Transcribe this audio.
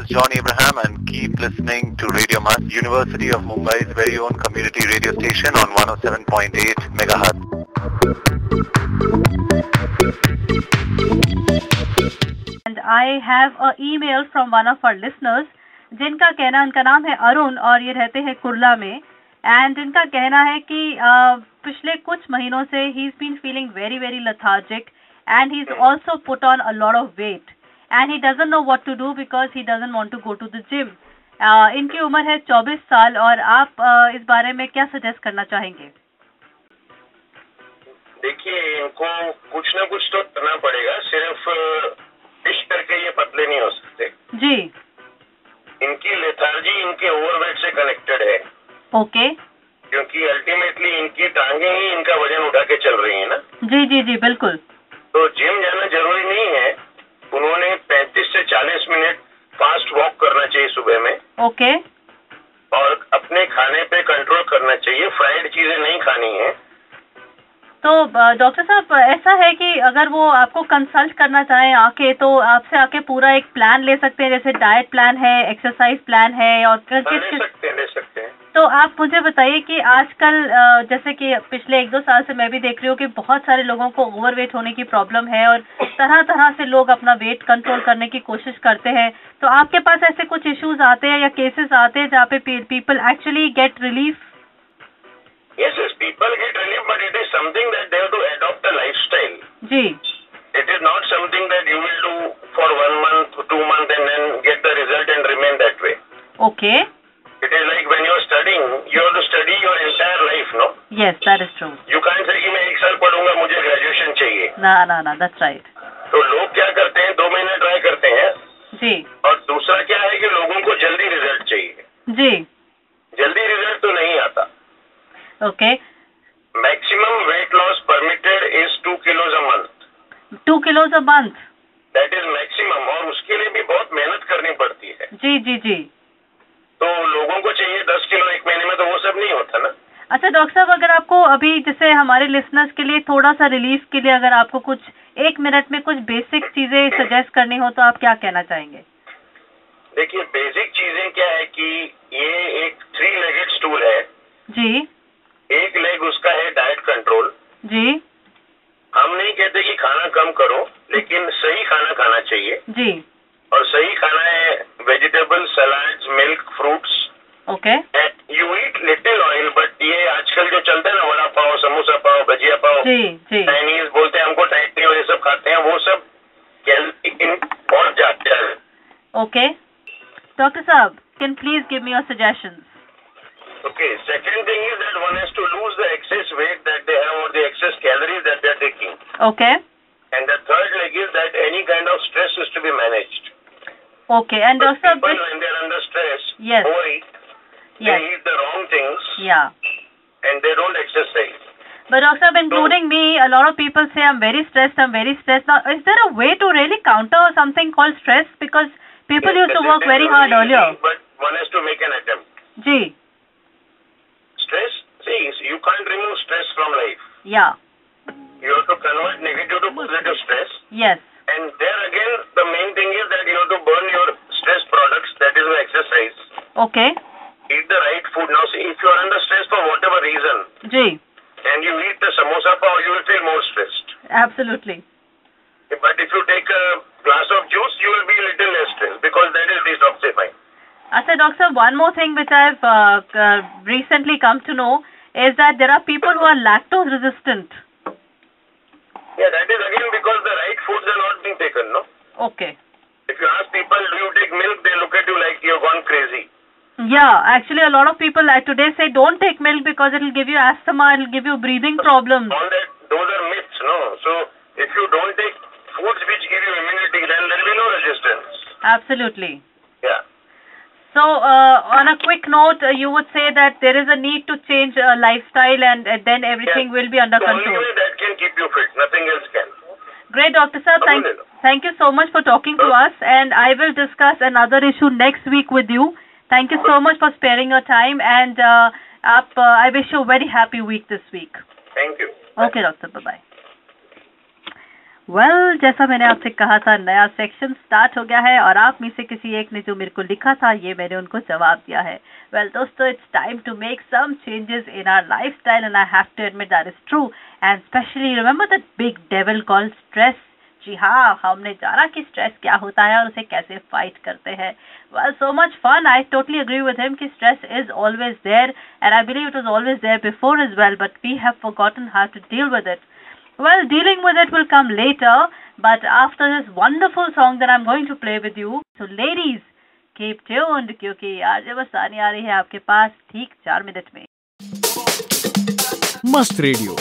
is John Abraham and keep listening to Radio Must, University of Mumbai's very own community radio station on 107.8 megahertz. And I have an email from one of our listeners जिनका कहना, उनका नाम है अरुण और ये रहते हैं कुर्ला में, एंड इनका कहना है कि पिछले कुछ महीनों से he is been feeling very very lethargic and he is also put on a lot of weight and he doesn't know what to do because he doesn't want to go to the gym. इनकी उम्र है 24 साल और आप इस बारे में क्या सजेस्ट करना चाहेंगे? देखिए, इनको कुछ ना कुछ तो करना पड़ेगा, सिर्फ फिश करके ये पतले नहीं हो सकते जी. इनकी लेथार्जी इनके ओवरवेट से कनेक्टेड है. ओके. क्योंकि अल्टीमेटली इनकी टांगे ही इनका वजन उठा के चल रही है ना. जी जी जी बिल्कुल. तो जिम जाना जरूरी नहीं है, उन्होंने 35 से 40 मिनट फास्ट वॉक करना चाहिए सुबह में. ओके. और अपने खाने पे कंट्रोल करना चाहिए, फ्राइड चीजें नहीं खानी है. तो डॉक्टर साहब, ऐसा है कि अगर वो आपको कंसल्ट करना चाहें आके, तो आपसे आके पूरा एक प्लान ले सकते हैं, जैसे डाइट प्लान है, एक्सरसाइज प्लान है और ले सकते हैं. तो आप मुझे बताइए कि आजकल जैसे कि पिछले 1-2 साल से मैं भी देख रही हूँ कि बहुत सारे लोगों को ओवरवेट होने की प्रॉब्लम है और तरह तरह से लोग अपना वेट कंट्रोल करने की कोशिश करते हैं. तो आपके पास ऐसे कुछ इश्यूज आते हैं या केसेस आते हैं जहाँ पे people actually get relief? Yes, people get relief, but it is something that they have to adopt a lifestyle. जी. It is not something that you will do for 1 month, 2 months and then get the result and remain that way. Okay. It is like when you are studying, you have to study your entire life, no? Yes, that is true. You can't say कि मैं 1 साल पढ़ूंगा, मुझे graduation चाहिए. ना, that's right. तो लोग क्या करते हैं, 2 महीने ट्राई करते हैं. जी. और दूसरा क्या है कि लोगों को जल्दी रिजल्ट चाहिए. जी. जल्दी रिजल्ट तो नहीं आता. Okay. Maximum weight loss permitted is 2 kilos a month. 2 kilos a month. That is maximum, और उसके लिए भी बहुत मेहनत करनी पड़ती है. जी जी जी. तो लोगों को चाहिए 10 किलो 1 महीने में, तो वो सब नहीं होता ना. अच्छा डॉक्टर साहब, अगर आपको अभी जैसे हमारे लिसनर्स के लिए थोड़ा सा रिलीफ के लिए अगर आपको कुछ 1 मिनट में कुछ बेसिक चीजें सजेस्ट करनी हो तो आप क्या कहना चाहेंगे? देखिए, बेसिक चीजें क्या है कि ये एक 3-legged स्टूल है. जी. एक लेग उसका है डाइट कंट्रोल. जी. हम नहीं कहते कि खाना कम करो, लेकिन सही खाना खाना चाहिए. जी. और सही खाना है vegetable, salads, milk, fruits. Okay. You eat little oil, but ये आजकल जो चलता है ना, वड़ा पाव, समोसा पाव, भजिया पाव, चाइनीज बोलते हैं, हमको टाइट नहीं, और ये सब खाते हैं, वो सब कैलोरी पहुंच जाते हैं. ओके. डॉक्टर साहब, can please give me your suggestions? Okay, second thing is that one has to lose the excess weight that they have or the excess calories that they are taking. Okay. And the third leg is that any kind of stress is to be managed. Okay, and also people when they are under stress, yes, overeat, they eat the wrong things, and they don't exercise. But Dr. Saab, including me, a lot of people say I'm very stressed. Now, is there a way to really counter something called stress? Because people used to work very hard earlier. But one has to make an attempt. Ji. Stress, see, you can't remove stress from life. Yeah. You have to convert negative to positive stress. Yes. And there again, the main thing is that you have to burn your stress products, that is the exercise. Okay. Eat the right food. Now see, if you are under stress for whatever reason, Ji. and you eat the samosa pav, you will feel more stressed. Absolutely. But if you take a glass of juice, you will be a little less stressed because that is detoxifying. Achha, Doctor, one more thing which I've recently come to know is that there are people who are lactose resistant. Yeah, that is again because the right foods are not being taken, no? Okay. If you ask people, do you take milk, they look at you like you've gone crazy. Yeah, actually a lot of people today say don't take milk because it will give you asthma, it will give you breathing problems. All that, those are myths, no? So, if you don't take foods which give you immunity, then there will be no resistance. Absolutely. Yeah. So, on a quick note, you would say that there is a need to change lifestyle and then everything will be under control. Only that can keep you fit, nothing else can. Great, Dr. Sir. Thank you so much for talking to us, and I will discuss another issue next week with you. Thank you so much for sparing your time, and I wish you a very happy week this week. Thank you. Okay, Doctor. Bye-bye. Well, जैसा मैंने आपसे कहा था, नया section start हो गया है और आप में से किसी एक ने जो मेरे को लिखा था, ये मैंने उनको जवाब दिया है. वेल दोस्तों, it's time to make some changes in our lifestyle and I have to admit that is true. And specially remember that big devil called stress. जी हाँ, हमने जाना कि स्ट्रेस क्या होता है और उसे कैसे फाइट करते हैं. Well, so much fun. I totally agree with him कि stress is always there and I believe it was always there before as well, but we have forgotten how to deal with it. Well, dealing with it will come later, but after this wonderful song that I'm going to play with you. So ladies, keep tuned क्योंकि आज बस आने आ रही है आपके पास ठीक 4 minute में. मस्त रेडियो.